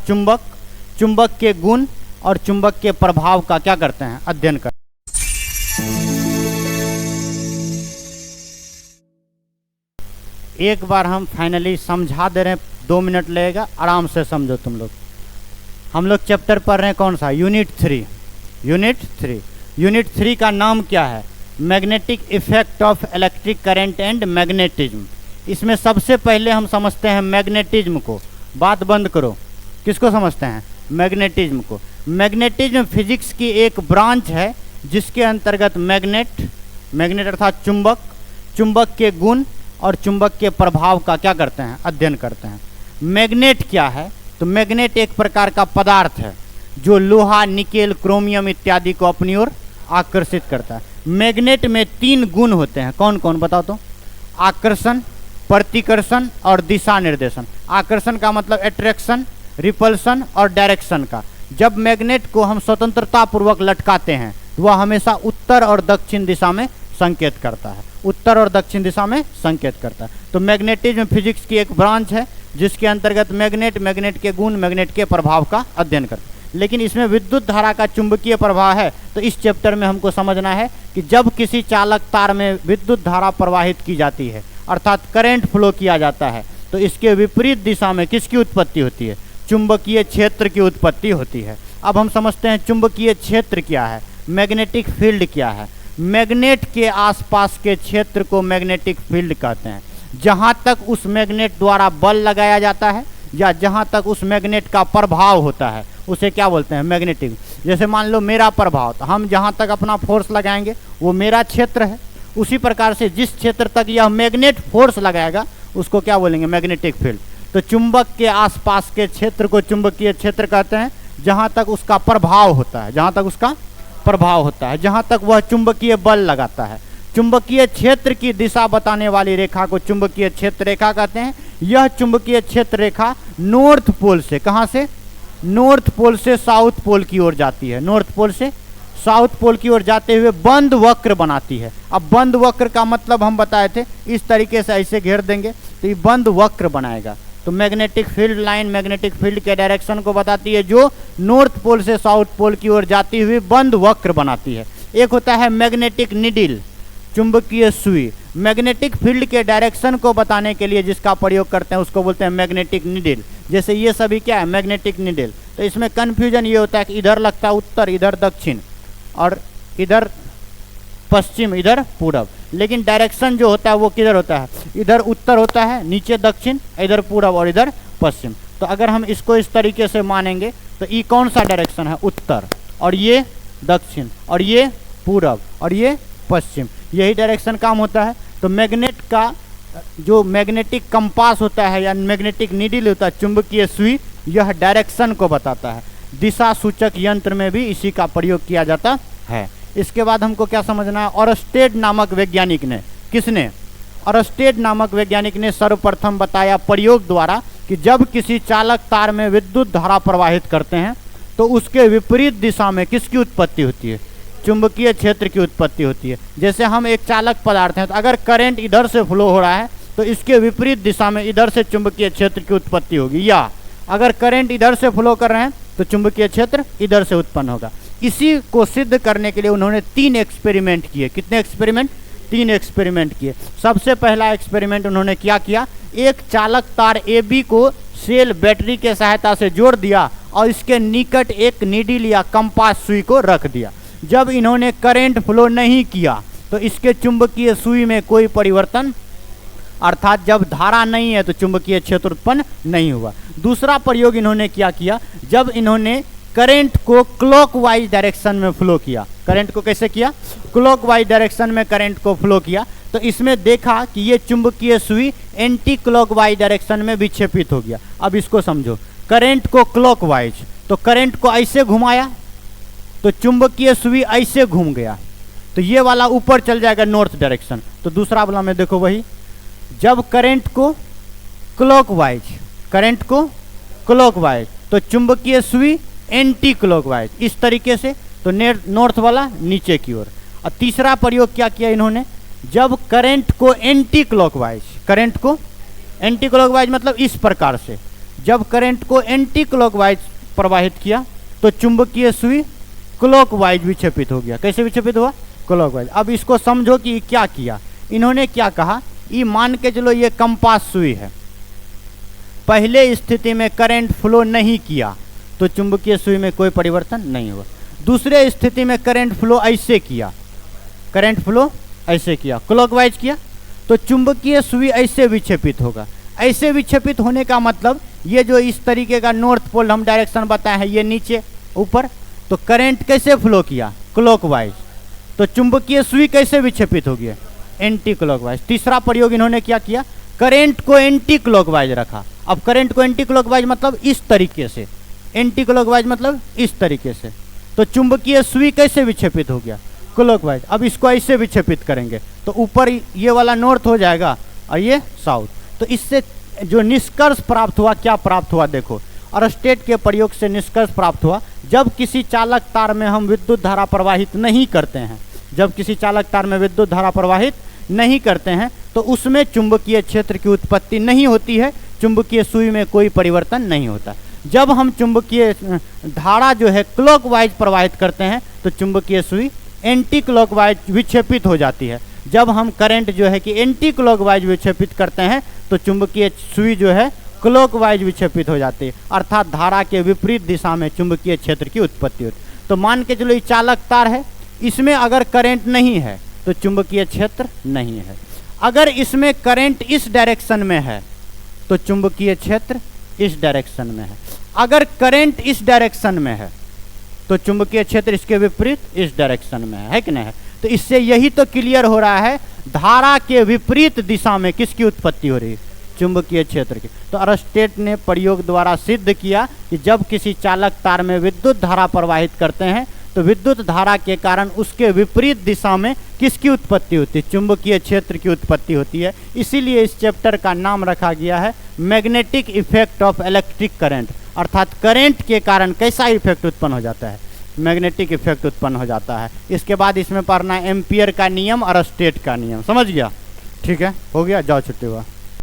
चुंबक, चुंबक के गुण और चुंबक के प्रभाव का क्या करते हैं, अध्ययन करते हैं। एक बार हम फाइनली समझा दे रहे हैं, 2 मिनट लगेगा, आराम से समझो तुम लोग। हम लोग चैप्टर पढ़ रहे हैं कौन सा, यूनिट 3। यूनिट 3 का नाम क्या है, magnetic effect of electric current and magnetism. इसमें सबसे पहले हम समझते हैं मैग्नेटिज्म को। बात बंद करो, किसको समझते हैं, मैग्नेटिज्म को। मैग्नेटिज्म फिजिक्स की एक ब्रांच है जिसके अंतर्गत मैग्नेट अर्थात चुंबक, चुंबक के गुण और चुंबक के प्रभाव का क्या करते हैं, अध्ययन करते हैं। मैग्नेट क्या है, तो मैग्नेट एक प्रकार का पदार्थ है जो लोहा, निकेल, क्रोमियम इत्यादि को अपनी ओर आकर्षित करता है। मैग्नेट में 3 गुण होते हैं, कौन कौन बताओ तो, आकर्षण, प्रतिकर्षण और दिशा निर्देशन। आकर्षण का मतलब अट्रैक्शन, रिपल्सन और डायरेक्शन का। जब मैग्नेट को हम स्वतंत्रता पूर्वक लटकाते हैं तो वह हमेशा उत्तर और दक्षिण दिशा में संकेत करता है, उत्तर और दक्षिण दिशा में संकेत करता है। तो मैग्नेटिज्म फिजिक्स की एक ब्रांच है जिसके अंतर्गत मैग्नेट के गुण, मैग्नेट के प्रभाव का अध्ययन करता है। लेकिन इसमें विद्युत धारा का चुंबकीय प्रभाव है, तो इस चैप्टर में हमको समझना है कि जब किसी चालक तार में विद्युत धारा प्रवाहित की जाती है अर्थात करंट फ्लो किया जाता है, तो इसके विपरीत दिशा में किसकी उत्पत्ति होती है, चुंबकीय क्षेत्र की उत्पत्ति होती है। अब हम समझते हैं चुंबकीय क्षेत्र क्या है, मैग्नेटिक फील्ड क्या है। मैग्नेट के आसपास के क्षेत्र को मैग्नेटिक फील्ड कहते हैं। जहाँ तक उस मैग्नेट द्वारा बल लगाया जाता है या जहाँ तक उस मैग्नेट का प्रभाव होता है उसे क्या बोलते हैं, मैग्नेटिक। जैसे मान लो मेरा प्रभाव, तो हम जहाँ तक अपना फोर्स लगाएंगे वो मेरा क्षेत्र है। उसी प्रकार से जिस क्षेत्र तक यह मैग्नेट फोर्स लगाएगा उसको क्या बोलेंगे, मैग्नेटिक फील्ड। तो चुंबक के आसपास के क्षेत्र को चुंबकीय क्षेत्र कहते हैं जहाँ तक उसका प्रभाव होता है, जहाँ तक उसका प्रभाव होता है, जहाँ तक वह चुंबकीय बल लगाता है। चुंबकीय क्षेत्र की दिशा बताने वाली रेखा को चुंबकीय क्षेत्र रेखा कहते हैं। यह चुंबकीय क्षेत्र रेखा नॉर्थ पोल से, कहाँ से, नॉर्थ पोल से साउथ पोल की ओर जाती है, नॉर्थ पोल से साउथ पोल की ओर जाते हुए बंद वक्र बनाती है। अब बंद वक्र का मतलब हम बताए थे, इस तरीके से ऐसे घेर देंगे तो ये बंद वक्र बनाएगा। तो magnetic field line magnetic field के डायरेक्शन को बताती है जो नॉर्थ पोल से साउथ पोल की ओर जाती हुई बंद वक्र बनाती है। एक होता है मैग्नेटिक नीडल, चुंबकीय सुई। मैग्नेटिक फील्ड के डायरेक्शन को बताने के लिए जिसका प्रयोग करते हैं उसको बोलते हैं मैग्नेटिक नीडल। जैसे ये सभी क्या है, मैग्नेटिक नीडल। तो इसमें कन्फ्यूजन ये होता है कि इधर लगता है उत्तर, इधर दक्षिण, और इधर पश्चिम, इधर पूरब। लेकिन डायरेक्शन जो होता है वो किधर होता है, इधर उत्तर होता है, नीचे दक्षिण, इधर पूरब और इधर पश्चिम। तो अगर हम इसको इस तरीके से मानेंगे तो ये कौन सा डायरेक्शन है, उत्तर, और ये दक्षिण, और ये पूरब, और ये पश्चिम, यही डायरेक्शन काम होता है। तो मैग्नेट का जो मैग्नेटिक कंपास होता है या मैग्नेटिक नीडल होता है, चुंबकीय सुई, यह डायरेक्शन को बताता है। दिशा सूचक यंत्र में भी इसी का प्रयोग किया जाता है। इसके बाद हमको क्या समझना है, ऑरस्टेड नामक वैज्ञानिक ने, किसने, ऑरस्टेड नामक वैज्ञानिक ने सर्वप्रथम बताया प्रयोग द्वारा कि जब किसी चालक तार में विद्युत धारा प्रवाहित करते हैं तो उसके विपरीत दिशा में किसकी उत्पत्ति होती है, चुंबकीय क्षेत्र की उत्पत्ति होती है। जैसे हम एक चालक पदार्थ हैं, तो अगर करंट इधर से फ्लो हो रहा है तो इसके विपरीत दिशा में इधर से चुंबकीय क्षेत्र की उत्पत्ति होगी, या अगर करंट इधर से फ्लो कर रहे हैं तो चुंबकीय क्षेत्र इधर से उत्पन्न होगा। इसी को सिद्ध करने के लिए उन्होंने 3 एक्सपेरिमेंट किए। कितने एक्सपेरिमेंट, 3 एक्सपेरिमेंट किए। सबसे पहला एक्सपेरिमेंट उन्होंने क्या किया, एक चालक तार AB को सेल बैटरी के सहायता से जोड़ दिया और इसके निकट एक नीडल या कंपास सुई को रख दिया। जब इन्होंने करंट फ्लो नहीं किया तो इसके चुंबकीय सुई में कोई परिवर्तन, अर्थात जब धारा नहीं है तो चुंबकीय क्षेत्र उत्पन्न नहीं हुआ। दूसरा प्रयोग इन्होंने क्या किया, जब इन्होंने करंट को क्लॉकवाइज डायरेक्शन में फ्लो किया। करंट को कैसे किया, क्लॉकवाइज डायरेक्शन में करंट को फ्लो किया, तो इसमें देखा कि ये चुंबकीय सुई एंटी क्लॉकवाइज डायरेक्शन में विक्षेपित हो गया। अब इसको समझो, करंट को क्लॉकवाइज, तो करंट को ऐसे घुमाया तो चुंबकीय सुई ऐसे घूम गया, तो ये वाला ऊपर चल जाएगा नॉर्थ डायरेक्शन। तो दूसरा वाला में देखो वही, जब करंट को क्लॉकवाइज, करंट को क्लॉकवाइज तो चुंबकीय सुई एंटी क्लॉकवाइज, इस तरीके से, तो नॉर्थ वाला नीचे की ओर। और तीसरा प्रयोग क्या किया इन्होंने, जब करंट को एंटी क्लॉकवाइज, करंट को एंटी क्लॉकवाइज मतलब इस प्रकार से, जब करंट को एंटी क्लॉकवाइज प्रवाहित किया तो चुंबकीय सुई क्लॉकवाइज विक्षेपित हो गया। कैसे विक्षेपित हुआ? क्लॉकवाइज। अब इसको समझो कि ये क्या किया। इन्होंने क्या कहा, ये मान के चलो ये कंपास सुई है, पहले स्थिति में करंट फ्लो नहीं किया तो चुंबकीय सुई में कोई परिवर्तन नहीं हुआ। दूसरे स्थिति में करंट फ्लो ऐसे किया, करंट फ्लो ऐसे किया, क्लॉकवाइज किया, तो चुंबकीय सुई ऐसे विक्षेपित होगा। ऐसे विक्षेपित होने का मतलब ये जो इस तरीके का नॉर्थ पोल हम डायरेक्शन बताए हैं, ये नीचे ऊपर, तो करंट कैसे फ्लो किया? क्लॉकवाइज। तो चुंबकीय सुई कैसे विक्षेपित हो गया? Anti clockwise. तीसरा प्रयोग इन्होंने क्या किया? करंट को एंटी क्लॉकवाइज रखा। अब करंट को एंटी क्लॉकवाइज मतलब इस तरीके से, एंटी क्लॉकवाइज मतलब इस तरीके से, तो चुंबकीय सुई कैसे विक्षेपित हो गया? क्लॉकवाइज। अब इसको ऐसे विक्षेपित करेंगे तो ऊपर ये वाला नॉर्थ हो जाएगा और ये साउथ। तो इससे जो निष्कर्ष प्राप्त हुआ, क्या प्राप्त हुआ देखो, अरस्टेट के प्रयोग से निष्कर्ष प्राप्त हुआ, जब किसी चालक तार में हम विद्युत धारा प्रवाहित नहीं करते हैं, जब किसी चालक तार में विद्युत धारा प्रवाहित नहीं करते हैं तो उसमें चुंबकीय क्षेत्र की उत्पत्ति नहीं होती है, चुंबकीय सुई में कोई परिवर्तन नहीं होता। जब हम चुंबकीय धारा जो है क्लॉकवाइज प्रवाहित करते हैं तो चुंबकीय सुई एंटी क्लॉकवाइज विक्षेपित हो जाती है। जब हम करंट जो है कि एंटी क्लॉकवाइज विक्षेपित करते हैं तो चुंबकीय सुई जो है क्लॉकवाइज विक्षेपित हो जाती है, अर्थात धारा के विपरीत दिशा में चुंबकीय क्षेत्र की उत्पत्ति होती है। तो मान के चलो ये चालक तार है, इसमें अगर करंट नहीं है तो चुंबकीय क्षेत्र नहीं है। अगर इसमें करंट इस डायरेक्शन में है तो चुंबकीय क्षेत्र इस डायरेक्शन में है। अगर करंट इस डायरेक्शन में है तो चुंबकीय क्षेत्र इसके विपरीत इस डायरेक्शन में है कि नहीं है? तो इससे यही तो क्लियर हो रहा है, धारा के विपरीत दिशा में किसकी उत्पत्ति हो रही है? चुंबकीय क्षेत्र की। तो अरस्टेट ने प्रयोग द्वारा सिद्ध किया कि जब किसी चालक तार में विद्युत धारा प्रवाहित करते हैं तो विद्युत धारा के कारण उसके विपरीत दिशा में किसकी उत्पत्ति होती है? चुंबकीय क्षेत्र की उत्पत्ति होती है। इसीलिए इस चैप्टर का नाम रखा गया है magnetic effect of electric current, अर्थात करंट के कारण कैसा इफेक्ट उत्पन्न हो जाता है? मैग्नेटिक इफेक्ट उत्पन्न हो जाता है। इसके बाद इसमें पढ़ना एम्पियर का नियम और अरस्टेट का नियम। समझ गया? ठीक है, हो गया, जाओ छुट्टी हुआ।